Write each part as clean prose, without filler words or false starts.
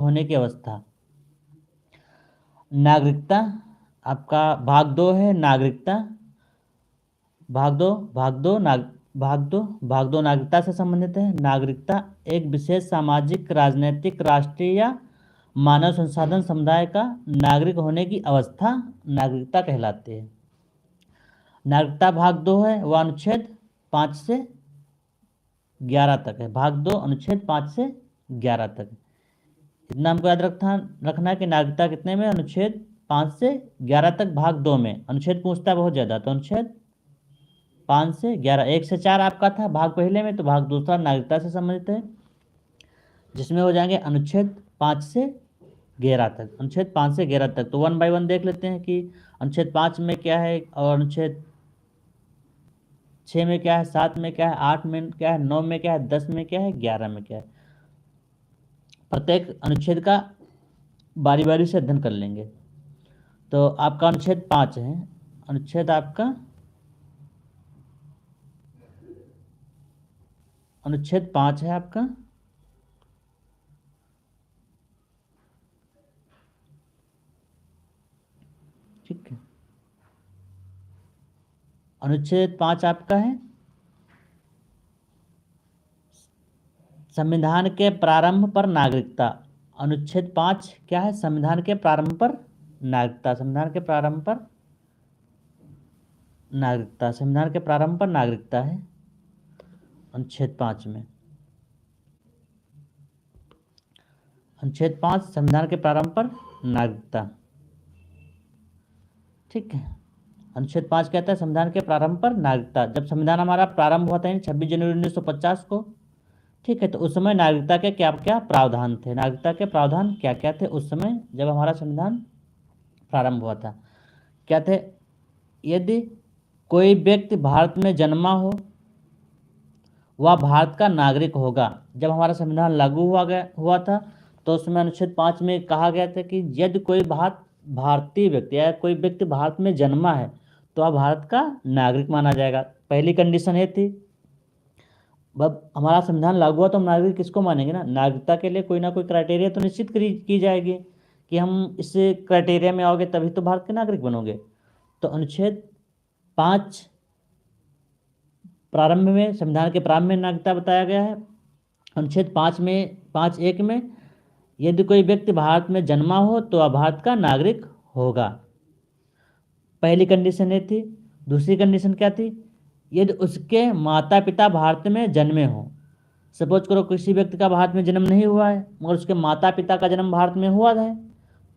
होने की अवस्था। नागरिकता आपका भाग 2 है नागरिकता। भाग दो भाग दो नाग भाग दो भाग दो नागरिकता से संबंधित है। नागरिकता एक विशेष सामाजिक, राजनीतिक, राष्ट्रीय या मानव संसाधन समुदाय का नागरिक होने की अवस्था नागरिकता कहलाती है। नागरिकता भाग 2 है वह अनुच्छेद 5 से 11 तक है। भाग 2 अनुच्छेद 5 से 11 तक। इतना हमको याद रखना है कि नागरिकता कितने में, अनुच्छेद 5 से 11 तक भाग 2 में। अनुच्छेद पूछता है बहुत ज़्यादा, तो अनुच्छेद 5 से 11, 1 से 4 आपका था भाग पहले में, तो भाग दूसरा नागरिकता से संबंधित है, जिसमें हो जाएंगे अनुच्छेद 5 से 11 तक। अनुच्छेद 5 से 11 तक तो 1 बाय 1 देख लेते हैं कि अनुच्छेद 5 में क्या है, और अनुच्छेद 6 में क्या है, 7 में क्या है, 8 में क्या है, 9 में क्या है, 10 में क्या है, 11 में क्या है। प्रत्येक अनुच्छेद का बारी बारी से अध्ययन कर लेंगे। तो आपका अनुच्छेद 5 है, अनुच्छेद आपका अनुच्छेद 5 है आपका। ठीक है, अनुच्छेद 5 आपका है संविधान के प्रारंभ पर नागरिकता। अनुच्छेद 5 क्या है, संविधान के प्रारंभ पर नागरिकता। संविधान के प्रारंभ पर नागरिकता, संविधान के प्रारंभ पर नागरिकता है अनुच्छेद 5 में। अनुच्छेद 5 संविधान के प्रारंभ पर नागरिकता। ठीक है, अनुच्छेद 5 कहता है संविधान के प्रारंभ पर नागरिकता। जब संविधान हमारा प्रारंभ हुआ था 26 जनवरी 1950 को, ठीक है, तो उस समय नागरिकता के क्या क्या प्रावधान थे, नागरिकता के प्रावधान क्या क्या थे उस समय जब हमारा संविधान प्रारंभ हुआ था, क्या थे। यदि कोई व्यक्ति भारत में जन्मा हो वह भारत का नागरिक होगा। जब हमारा संविधान लागू हुआ था तो उसमें अनुच्छेद 5 में कहा गया था कि यदि कोई भारतीय व्यक्ति या कोई व्यक्ति भारत में जन्मा है तो वह भारत का नागरिक माना जाएगा। पहली कंडीशन ये थी। अब हमारा संविधान लागू हुआ तो हम नागरिक किसको मानेंगे ना, नागरिकता के लिए कोई ना कोई क्राइटेरिया तो निश्चित की जाएगी कि हम इस क्राइटेरिया में आओगे तभी तो भारत के नागरिक बनोगे। तो अनुच्छेद 5 प्रारंभ में, संविधान के प्रारंभ में नागरिकता बताया गया है। अनुच्छेद 5.1 में यदि कोई व्यक्ति भारत में जन्मा हो तो वह भारत का नागरिक होगा। पहली कंडीशन ये थी। दूसरी कंडीशन क्या थी, यदि उसके माता पिता भारत में जन्मे हों। सपोज करो किसी व्यक्ति का भारत में जन्म नहीं हुआ है मगर उसके माता पिता का जन्म भारत में हुआ है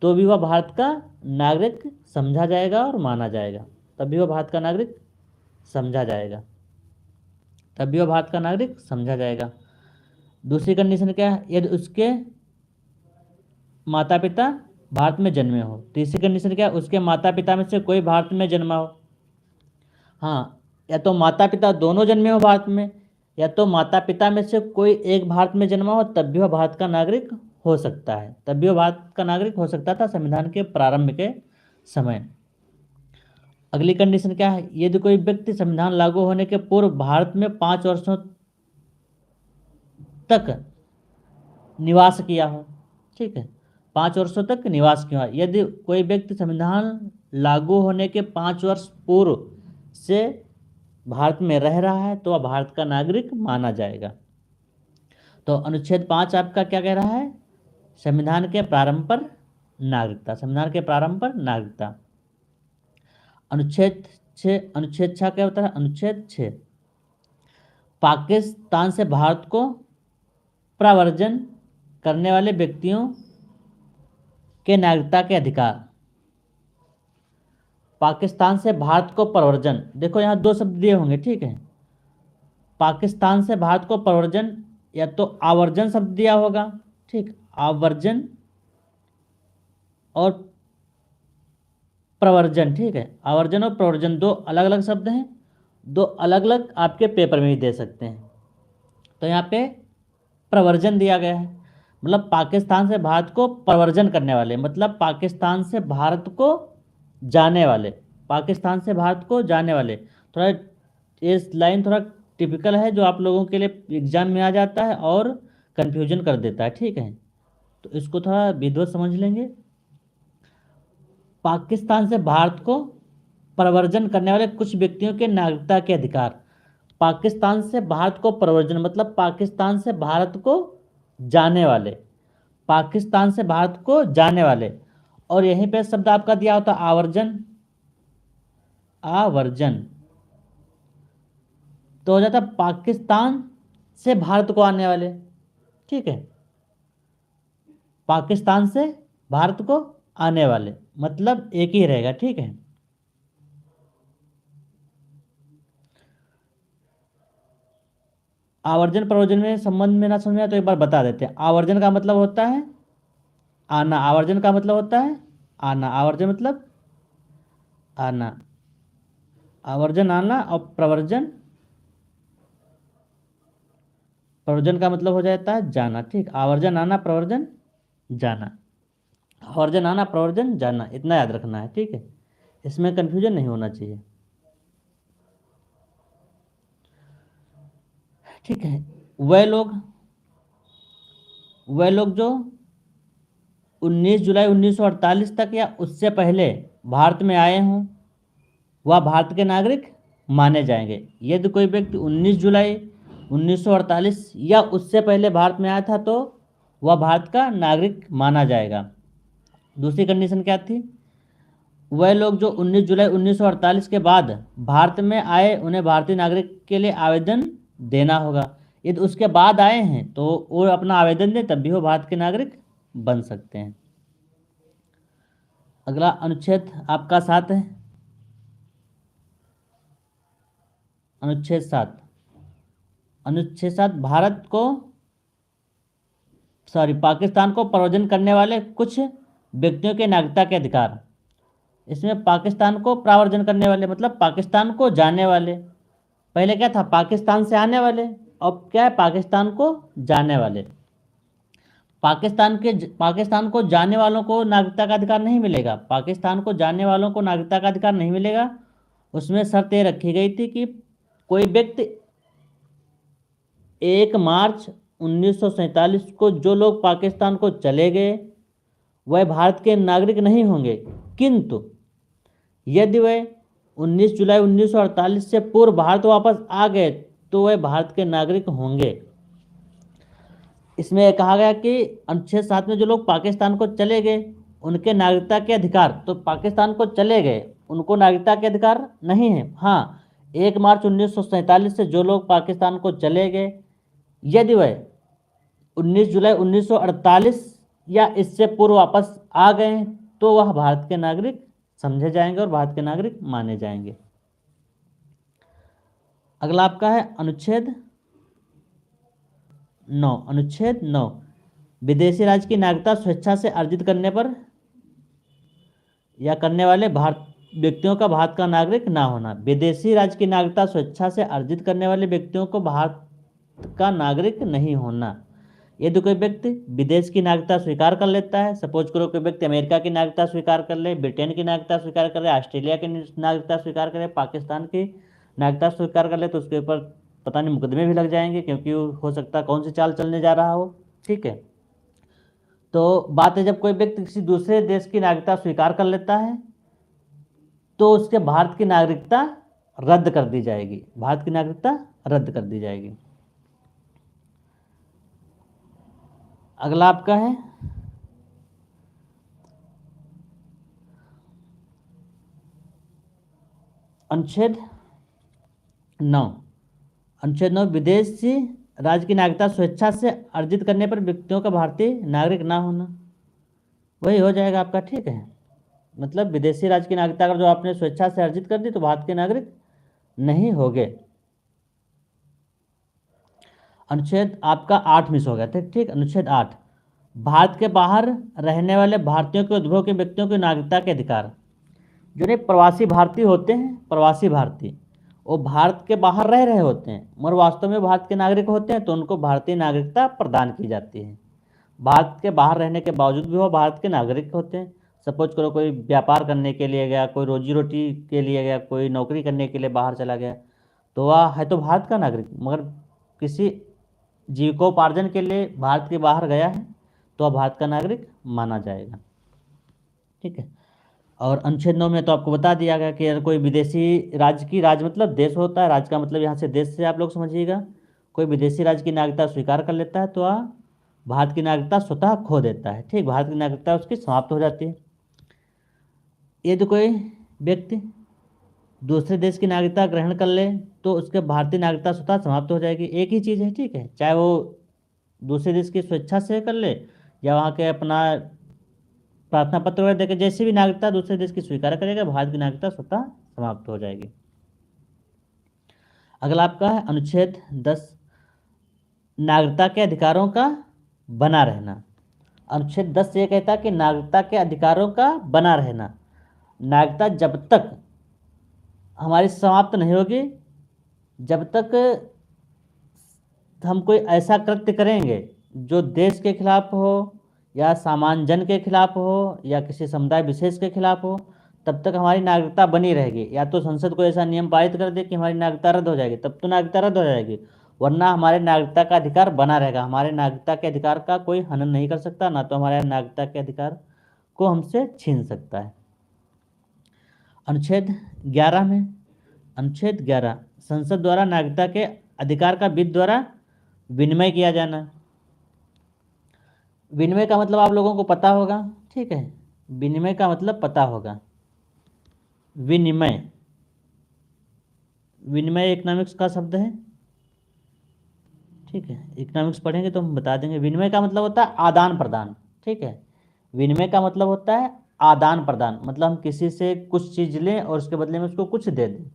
तो भी वह भारत का नागरिक समझा जाएगा और माना जाएगा। तभी वह भारत का नागरिक समझा जाएगा, तभी वह भारत का नागरिक समझा जाएगा। दूसरी कंडीशन क्या है, यदि उसके माता पिता भारत में जन्मे हो। तीसरी कंडीशन क्या है, उसके माता पिता में से कोई भारत में जन्मा हो। हाँ, या तो माता पिता दोनों जन्मे हो भारत में, या तो माता पिता में से कोई एक भारत में जन्मा हो, तब भी वह भारत का नागरिक हो सकता है। तब भी वह भारत का नागरिक हो सकता था संविधान के प्रारंभ के समय। अगली कंडीशन क्या है, यदि कोई व्यक्ति संविधान लागू होने के पूर्व भारत में 5 वर्षों तक निवास किया हो। ठीक है, 5 वर्षों तक निवास किया हो। यदि कोई व्यक्ति संविधान लागू होने के 5 वर्ष पूर्व से भारत में रह रहा है तो वह भारत का नागरिक माना जाएगा। तो अनुच्छेद 5 आपका क्या कह रहा है, संविधान के प्रारंभ पर नागरिकता। संविधान के प्रारंभ पर नागरिकता। अनुच्छेद 6 क्या होता है, अनुच्छेद 6 पाकिस्तान से भारत को प्रव्रजन करने वाले व्यक्तियों के नागरिकता के अधिकार। पाकिस्तान से भारत को प्रव्रजन, देखो यहाँ 2 शब्द दिए होंगे, ठीक है। पाकिस्तान से भारत को प्रव्रजन या तो आवर्जन शब्द दिया होगा, ठीक, आवर्जन और प्रवर्जन, ठीक है। आवर्जन और प्रवर्जन 2 अलग अलग शब्द हैं, 2 अलग अलग आपके पेपर में भी दे सकते हैं। तो यहाँ पे प्रवर्जन दिया गया है, मतलब पाकिस्तान से भारत को प्रवर्जन करने वाले, मतलब पाकिस्तान से भारत को जाने वाले, पाकिस्तान से भारत को जाने वाले। थोड़ा ये लाइन थोड़ा टिपिकल है जो आप लोगों के लिए एग्जाम में आ जाता है और कन्फ्यूजन कर देता है, ठीक है। तो इसको थोड़ा विधिवत समझ लेंगे। पाकिस्तान से भारत को प्रव्रजन करने वाले कुछ व्यक्तियों के नागरिकता के अधिकार। पाकिस्तान से भारत को प्रव्रजन मतलब पाकिस्तान से भारत को जाने वाले, पाकिस्तान से भारत को जाने वाले, और यहीं पे शब्द आपका दिया होता आवर्जन, आवर्जन तो हो जाता पाकिस्तान से भारत को आने वाले। ठीक है, पाकिस्तान से भारत को आने वाले मतलब एक ही रहेगा। ठीक है, आवर्जन प्रवर्जन में संबंध में ना समझ में आए तो एक बार बता देते हैं। आवर्जन का मतलब होता है आना, आवर्जन का मतलब होता है आना, आवर्जन मतलब आना, आवर्जन आना, और प्रवर्जन, प्रवर्जन का मतलब हो जाता है जाना। ठीक, आवर्जन आना, प्रवर्जन जाना, आवर्जन आना, प्रवर्जन जाना, इतना याद रखना है। ठीक है, इसमें कंफ्यूजन नहीं होना चाहिए। ठीक है, वह लोग जो 19 जुलाई 1948 तक या उससे पहले भारत में आए हों वह भारत के नागरिक माने जाएंगे। यदि कोई व्यक्ति 19 जुलाई 1948 या उससे पहले भारत में आया था तो वह भारत का नागरिक माना जाएगा। दूसरी कंडीशन क्या थी? वह लोग जो 19 जुलाई 1948 के बाद भारत में आए उन्हें भारतीय नागरिक के लिए आवेदन देना होगा। यदि उसके बाद आए हैं तो वो अपना आवेदन दें, तब भी वो भारत के नागरिक बन सकते हैं। अगला अनुच्छेद आपका 7 है, अनुच्छेद 7। अनुच्छेद 7 भारत को पाकिस्तान को प्रव्रजन करने वाले कुछ व्यक्तियों के नागरिकता के अधिकार। इसमें पाकिस्तान को प्रावर्जन करने वाले मतलब पाकिस्तान को जाने वाले, पहले क्या था पाकिस्तान से आने वाले, अब क्या है पाकिस्तान को जाने वाले। पाकिस्तान को जाने वालों को नागरिकता का अधिकार नहीं मिलेगा, पाकिस्तान को जाने वालों को नागरिकता का अधिकार नहीं मिलेगा। उसमें शर्त ये रखी गई थी कि कोई व्यक्ति 1 मार्च 1947 को जो लोग पाकिस्तान को चले गए वह भारत के नागरिक नहीं होंगे, किंतु यदि वह 19 जुलाई 1948 से पूर्व भारत वापस आ गए तो वह भारत के नागरिक होंगे। इसमें कहा गया कि अनुच्छेद 7 में जो लोग पाकिस्तान को चले गए उनके नागरिकता के अधिकार, तो पाकिस्तान को चले गए उनको नागरिकता के अधिकार नहीं है। हाँ, 1 मार्च 1947 से जो लोग पाकिस्तान को चले गए यदि वह 19 जुलाई 1948 या इससे पूर्व वापस आ गए तो वह भारत के नागरिक समझे जाएंगे और भारत के नागरिक माने जाएंगे। अगला आपका है अनुच्छेद 9। अनुच्छेद 9 विदेशी राज्य की नागरिकता स्वेच्छा से अर्जित करने पर या करने वाले व्यक्तियों का भारत का नागरिक ना होना। विदेशी राज्य की नागरिकता स्वेच्छा से अर्जित करने वाले व्यक्तियों को भारत का नागरिक नहीं होना। यदि कोई व्यक्ति विदेश की नागरिकता स्वीकार कर लेता है, सपोज करो कोई व्यक्ति अमेरिका की नागरिकता स्वीकार कर ले, ब्रिटेन की नागरिकता स्वीकार कर ले, ऑस्ट्रेलिया की नागरिकता स्वीकार करे, पाकिस्तान की नागरिकता स्वीकार कर ले, तो उसके ऊपर पता नहीं मुकदमे भी लग जाएंगे, क्योंकि हो सकता है कौन सी चाल चलने जा रहा हो। ठीक है, तो बात है जब कोई व्यक्ति किसी दूसरे देश की नागरिकता स्वीकार कर लेता है तो उसके भारत की नागरिकता रद्द कर दी जाएगी, भारत की नागरिकता रद्द कर दी जाएगी। अगला आपका है अनुच्छेद 9। अनुच्छेद 9 विदेशी राज्य की नागरिकता स्वेच्छा से अर्जित करने पर व्यक्तियों का भारतीय नागरिक ना होना, वही हो जाएगा आपका। ठीक है, मतलब विदेशी राज्य की नागरिकता अगर जो आपने स्वेच्छा से अर्जित कर दी तो भारत के नागरिक नहीं होंगे। अनुच्छेद आपका 8 मिस हो गया था। ठीक, अनुच्छेद 8 भारत के बाहर रहने वाले भारतीयों के उद्भव के व्यक्तियों की नागरिकता के अधिकार। जो नहीं प्रवासी भारतीय होते हैं, प्रवासी भारतीय वो भारत के बाहर रह रहे होते हैं मगर वास्तव में भारत के नागरिक होते हैं, तो उनको भारतीय नागरिकता प्रदान की जाती है। भारत के बाहर रहने के बावजूद भी वो भारत के नागरिक होते हैं। सपोज करो कोई व्यापार करने के लिए गया, कोई रोजी रोटी के लिए गया, कोई नौकरी करने के लिए बाहर चला गया, तो वह है तो भारत का नागरिक, मगर किसी जीविकोपार्जन के लिए भारत के बाहर गया है तो वह भारत का नागरिक माना जाएगा। ठीक है। और अनुच्छेद 9 में तो आपको बता दिया गया कि अगर कोई विदेशी राज्य की, राज्य मतलब देश होता है, राज्य का मतलब यहाँ से देश से आप लोग समझिएगा, कोई विदेशी राज्य की नागरिकता स्वीकार कर लेता है तो वह भारत की नागरिकता स्वतः खो देता है। ठीक, भारत की नागरिकता उसकी समाप्त हो जाती है। यदि कोई व्यक्ति दूसरे देश की नागरिकता ग्रहण कर ले तो उसके भारतीय नागरिकता स्वतः समाप्त हो जाएगी। एक ही चीज़ है, ठीक है, चाहे वो दूसरे देश की स्वेच्छा से कर ले या वहाँ के अपना प्रार्थना पत्र वगैरह देकर जैसे भी नागरिकता दूसरे देश की स्वीकार करेगा, भारत की नागरिकता स्वतः समाप्त हो जाएगी। अगला आपका है अनुच्छेद 10, नागरिकता के अधिकारों का बना रहना। अनुच्छेद 10 ये कहता है कि नागरिकता के अधिकारों का बना रहना। नागरिकता जब तक हमारी समाप्त नहीं होगी, जब तक हम कोई ऐसा कृत्य करेंगे जो देश के खिलाफ हो या सामान्य जन के खिलाफ हो या किसी समुदाय विशेष के खिलाफ हो, तब तक हमारी नागरिकता बनी रहेगी। या तो संसद को ऐसा नियम पारित कर दे कि हमारी नागरिकता रद्द हो जाएगी, तब तो नागरिकता रद्द हो जाएगी, वरना हमारे नागरिकता का अधिकार बना रहेगा। हमारे नागरिकता के अधिकार का कोई हनन नहीं कर सकता, ना तो हमारे नागरिकता के अधिकार को हमसे छीन सकता है। अनुच्छेद 11 में, अनुच्छेद 11, संसद द्वारा नागरिकता के अधिकार का विधि द्वारा विनिमय किया जाना। विनिमय का मतलब आप लोगों को पता होगा, ठीक है, विनिमय का मतलब पता होगा। विनिमय, विनिमय इकोनॉमिक्स का शब्द है, ठीक है, इकोनॉमिक्स पढ़ेंगे तो हम बता देंगे। विनिमय का मतलब होता है आदान प्रदान, ठीक है, विनिमय का मतलब होता है आदान प्रदान, मतलब हम किसी से कुछ चीज़ लें और उसके बदले में उसको कुछ दे दें।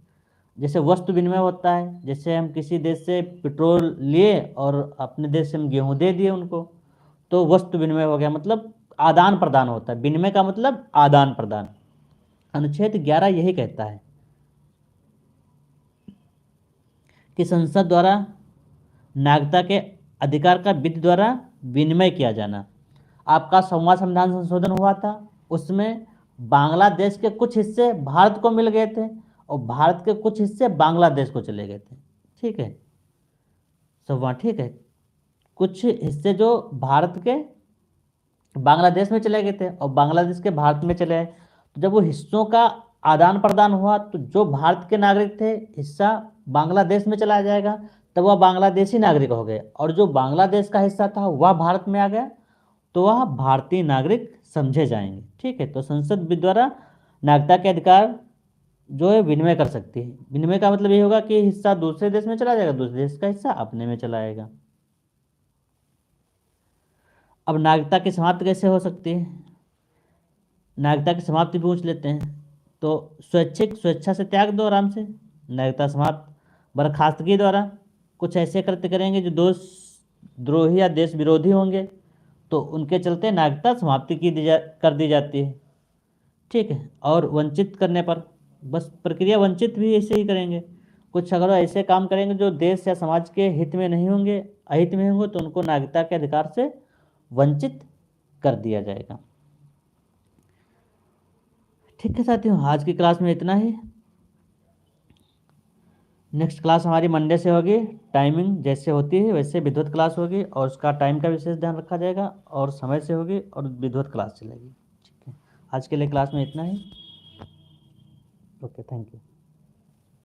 जैसे वस्तु विनिमय होता है, जैसे हम किसी देश से पेट्रोल लिए और अपने देश से हम गेहूँ दे दिए उनको, तो वस्तु विनिमय हो गया, मतलब आदान प्रदान होता है। विनिमय का मतलब आदान प्रदान। अनुच्छेद 11 यही कहता है कि संसद द्वारा नागरिकता के अधिकार का विधि द्वारा विनिमय किया जाना। आपका 100वां संविधान संशोधन हुआ था, उसमें बांग्लादेश के कुछ हिस्से भारत को मिल गए थे और भारत के कुछ हिस्से बांग्लादेश को चले गए थे, ठीक है, 100वां, ठीक है, कुछ हिस्से जो भारत के बांग्लादेश में चले गए थे और बांग्लादेश के भारत में चले आए। तो जब वो हिस्सों का आदान प्रदान हुआ तो जो भारत के नागरिक थे हिस्सा बांग्लादेश में चला जाएगा, तब वह बांग्लादेशी नागरिक हो गए, और जो बांग्लादेश का हिस्सा था वह भारत में आ गया तो वह भारतीय नागरिक समझे जाएंगे। ठीक है, तो संसद द्वारा नागरिकता के अधिकार जो है विनिमय कर सकती है। विनिमय का मतलब ये होगा कि हिस्सा दूसरे देश में चला जाएगा, दूसरे देश का हिस्सा अपने में चला आएगा। अब नागरिकता की समाप्ति कैसे हो सकती है, नागरिकता की समाप्ति पूछ लेते हैं। तो स्वेच्छा से त्याग दो आराम से, नागरिकता समाप्त। बर्खास्तगी द्वारा कुछ ऐसे कृत्य करेंगे जो देश द्रोही या देश विरोधी होंगे तो उनके चलते नागरिकता समाप्ति कर दी जाती है। ठीक है, और वंचित करने पर बस प्रक्रिया, वंचित भी ऐसे ही करेंगे। कुछ अगर ऐसे काम करेंगे जो देश या समाज के हित में नहीं होंगे, अहित में होंगे, तो उनको नागरिकता के अधिकार से वंचित कर दिया जाएगा। ठीक है साथियों, आज की क्लास में इतना ही। नेक्स्ट क्लास हमारी मंडे से होगी, टाइमिंग जैसे होती है वैसे विधिवत क्लास होगी और उसका टाइम का विशेष ध्यान रखा जाएगा और समय से होगी और विधिवत क्लास चलेगी। ठीक है, आज के लिए क्लास में इतना ही। Okay, thank you.